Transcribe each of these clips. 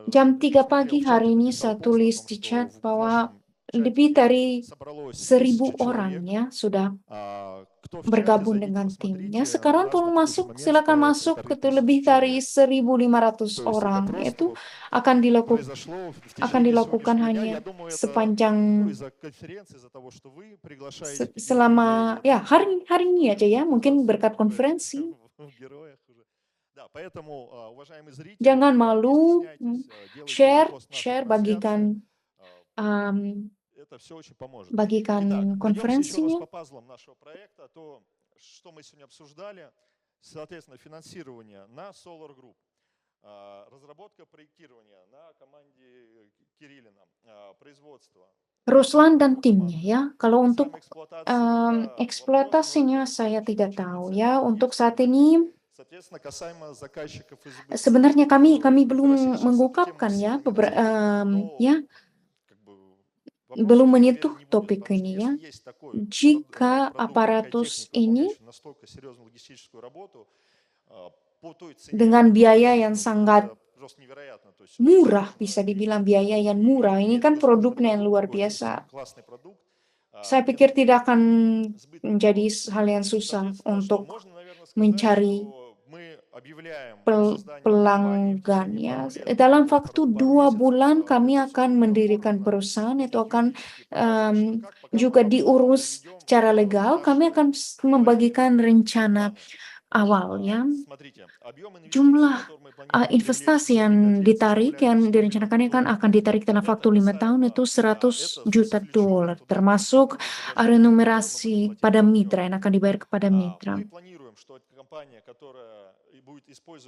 Jam 3 pagi hari ini saya tulis di chat bahwa lebih dari 1.000 orang ya sudah bergabung dengan timnya. Sekarang tolong masuk, silakan masuk ke lebih dari 1.500 orang. Itu akan dilakukan hanya sepanjang selama ya hari ini aja ya, mungkin berkat konferensi. Jangan malu, share, bagikan bagikan konferensinya. Ruslan dan timnya ya. Kalau untuk eksploitasinya saya tidak tahu ya. Untuk saat ini sebenarnya kami belum mengungkapkan ya belum menyentuh topik ini ya. Jika aparatus ini dengan biaya yang sangat murah, bisa dibilang biaya yang murah, ini kan produknya yang luar biasa. Saya pikir tidak akan menjadi hal yang susah untuk mencari pelanggan ya. Dalam waktu 2 bulan kami akan mendirikan perusahaan, itu akan juga diurus secara legal. Kami akan membagikan rencana awalnya. Jumlah investasi yang ditarik, yang direncanakan akan ditarik dalam waktu 5 tahun itu $100 juta, termasuk remunerasi pada mitra yang akan dibayar kepada mitra.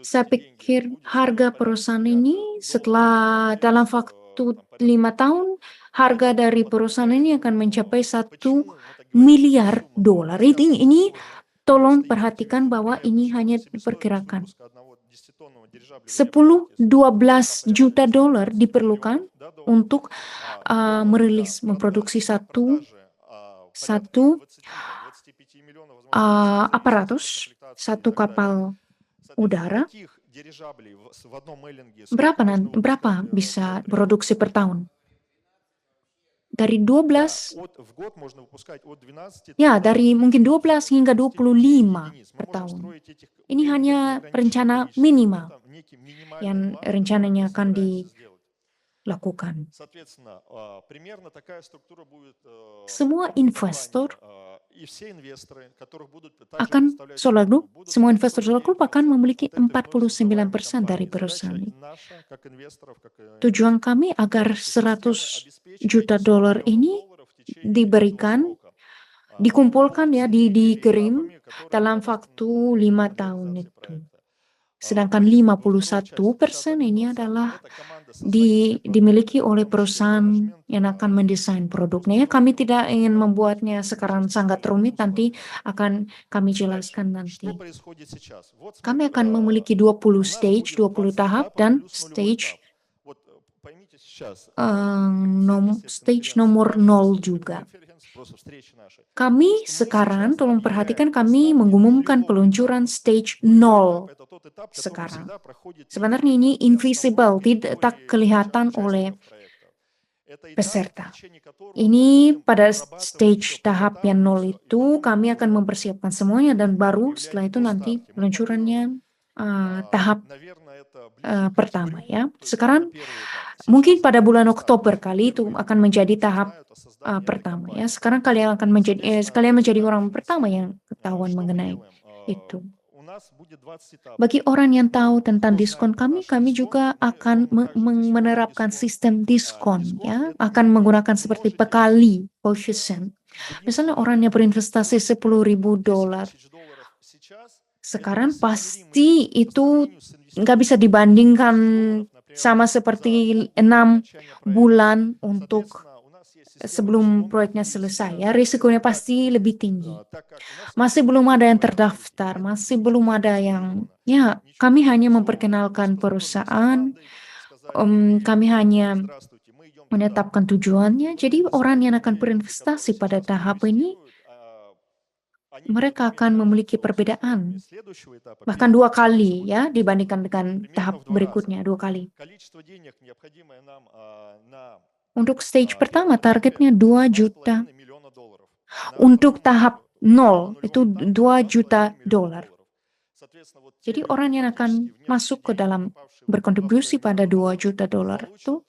Saya pikir harga perusahaan ini dalam waktu 5 tahun, harga dari perusahaan ini akan mencapai $1 miliar. Ini tolong perhatikan bahwa ini hanya diperkirakan. 10-12 juta dolar diperlukan untuk memproduksi satu aparatus, satu kapal udara. Berapa bisa produksi per tahun? Dari 12, ya dari mungkin 12 hingga 25 per tahun. Ini hanya rencana minimal yang rencananya akan dilakukan. Semua investor Solar Group akan memiliki 49% dari perusahaan. Tujuan kami agar $100 juta ini dikumpulkan ya, dikirim dalam waktu 5 tahun itu. Sedangkan 51% ini adalah dimiliki oleh perusahaan yang akan mendesain produknya. Kami tidak ingin membuatnya sekarang sangat rumit, nanti akan kami jelaskan nanti. Kami akan memiliki 20 tahap dan stage nomor 0 juga. Kami sekarang, tolong perhatikan, kami mengumumkan peluncuran stage 0 sekarang. Sebenarnya ini invisible, tidak kelihatan oleh peserta. Ini pada stage tahap yang 0 itu kami akan mempersiapkan semuanya, dan baru setelah itu nanti peluncurannya tahap pertama ya. Sekarang mungkin pada bulan Oktober kali itu akan menjadi tahap pertama ya. Sekarang kalian menjadi orang pertama yang ketahuan mengenai itu. Bagi orang yang tahu tentang diskon kami juga akan menerapkan sistem diskon ya, akan menggunakan seperti pekali quotient. Misalnya orang yang berinvestasi $10.000, sekarang pasti itu nggak bisa dibandingkan sama seperti 6 bulan untuk sebelum proyeknya selesai ya. Risikonya pasti lebih tinggi. Masih belum ada yang terdaftar, masih belum ada yang ya, kami hanya memperkenalkan perusahaan, kami hanya menetapkan tujuannya. Jadi orang yang akan berinvestasi pada tahap ini mereka akan memiliki perbedaan, bahkan 2 kali ya dibandingkan dengan tahap berikutnya, 2 kali. Untuk stage pertama targetnya 2 juta. Untuk tahap 0 itu 2 juta dolar. Jadi orang yang akan masuk ke dalam berkontribusi pada 2 juta dolar itu,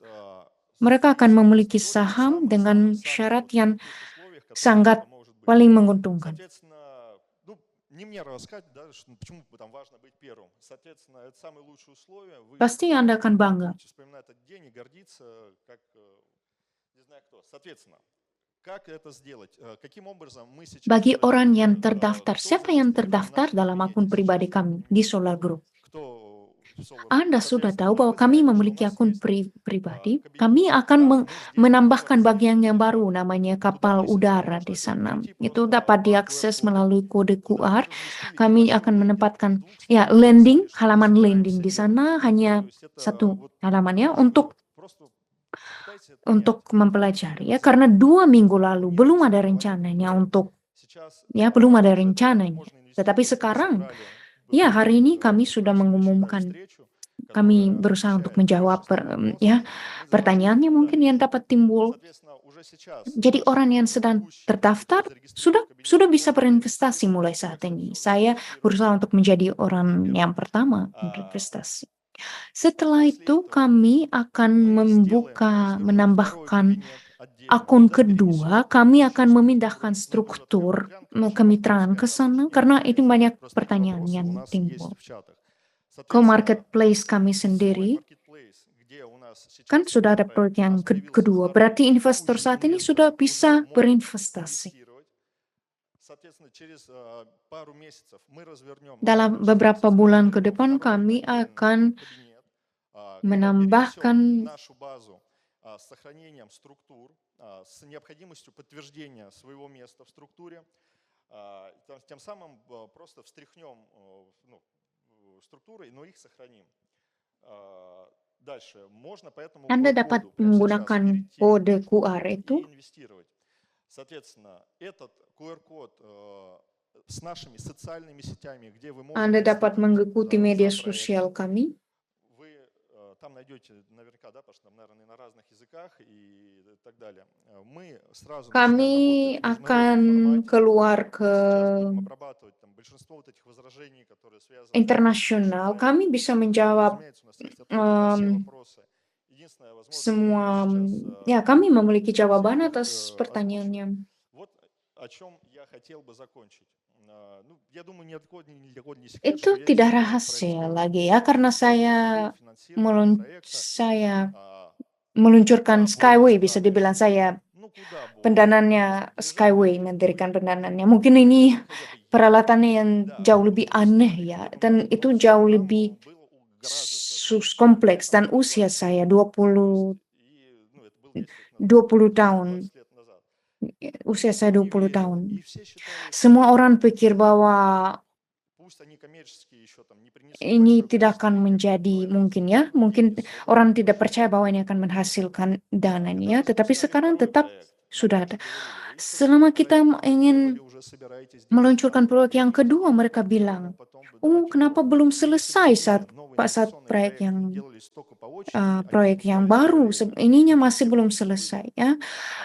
mereka akan memiliki saham dengan syarat yang sangat paling menguntungkan. Pasti Anda akan bangga. Bagi orang yang terdaftar, siapa yang terdaftar dalam akun pribadi kami di Solar Group? Anda sudah tahu bahwa kami memiliki akun pribadi. Kami akan menambahkan bagian yang baru namanya kapal udara di sana. Itu dapat diakses melalui kode QR. Kami akan menempatkan ya halaman landing di sana hanya satu halamannya untuk mempelajari ya, karena 2 minggu lalu belum ada rencananya belum ada rencananya. Tetapi sekarang ya hari ini kami sudah mengumumkan. Kami berusaha untuk menjawab pertanyaannya mungkin yang dapat timbul. Jadi orang yang sedang terdaftar sudah bisa berinvestasi mulai saat ini. Saya berusaha untuk menjadi orang yang pertama berinvestasi. Setelah itu kami akan menambahkan akun kedua, kami akan memindahkan struktur kemitraan ke sana karena itu banyak pertanyaan yang timbul. Ke marketplace kami sendiri, kan sudah ada proyek yang kedua, berarti investor saat ini sudah bisa berinvestasi. Dalam beberapa bulan ke depan kami akan menambahkan Anda dapat menggunakan kode QR itu. Anda dapat mengikuti media sosial kami. Kami akan keluar ke internasional. Kami bisa menjawab semua, ya kami memiliki jawaban atas pertanyaannya. Itu tidak rahasia lagi ya, karena saya meluncurkan Skyway, bisa dibilang saya pendanaannya Skyway, mendirikan pendanaannya. Mungkin ini peralatannya yang jauh lebih aneh ya, dan itu jauh lebih kompleks, dan usia saya 20 tahun. Usia saya 20 tahun. Semua orang pikir bahwa ini tidak akan menjadi mungkin orang tidak percaya bahwa ini akan menghasilkan dananya, tetapi sekarang tetap sudah ada. Selama kita ingin meluncurkan proyek yang kedua, mereka bilang, kenapa belum selesai saat proyek yang baru, ininya masih belum selesai ya.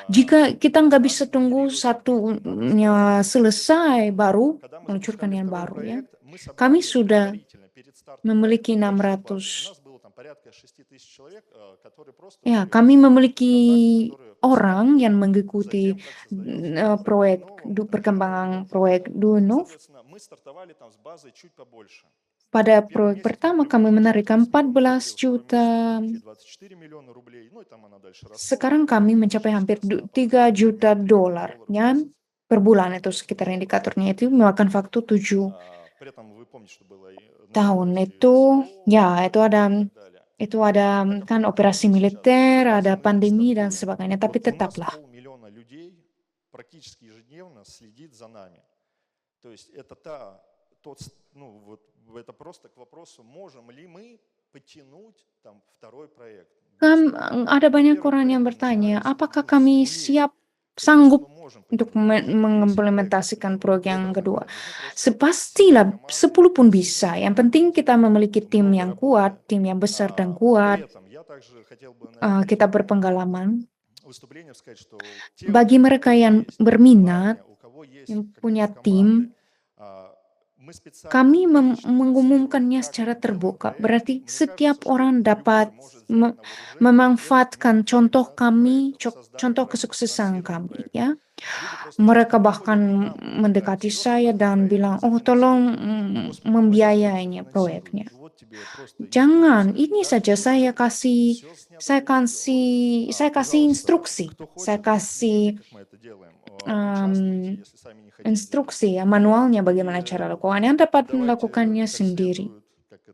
Jika kita nggak bisa tunggu satunya selesai baru meluncurkan yang baru ya. Kami sudah memiliki 600 kami memiliki orang yang mengikuti perkembangan proyek Duinov. Pada proyek pertama kami menarikkan 14 juta. Sekarang kami mencapai hampir 3 juta dolar per bulan, itu sekitar indikatornya itu memakan waktu 7 tahun. Itu ada kan operasi militer, ada pandemi dan sebagainya, tapi tetaplah. Ada banyak orang yang bertanya, apakah kami siap sanggup untuk mengimplementasikan proyek yang kedua. Pastilah 10 pun bisa. Yang penting kita memiliki tim yang kuat, tim yang besar dan kuat, kita berpengalaman. Bagi mereka yang berminat, yang punya tim, kami mengumumkannya secara terbuka. Berarti setiap orang dapat memanfaatkan contoh kami, contoh kesuksesan kami, ya. Mereka bahkan mendekati saya dan bilang, "Oh, tolong membiayainya proyeknya." Jangan, ini saja saya kasih instruksi, saya kasih instruksi ya, manualnya bagaimana cara lakukan. Yang dapat melakukannya sendiri.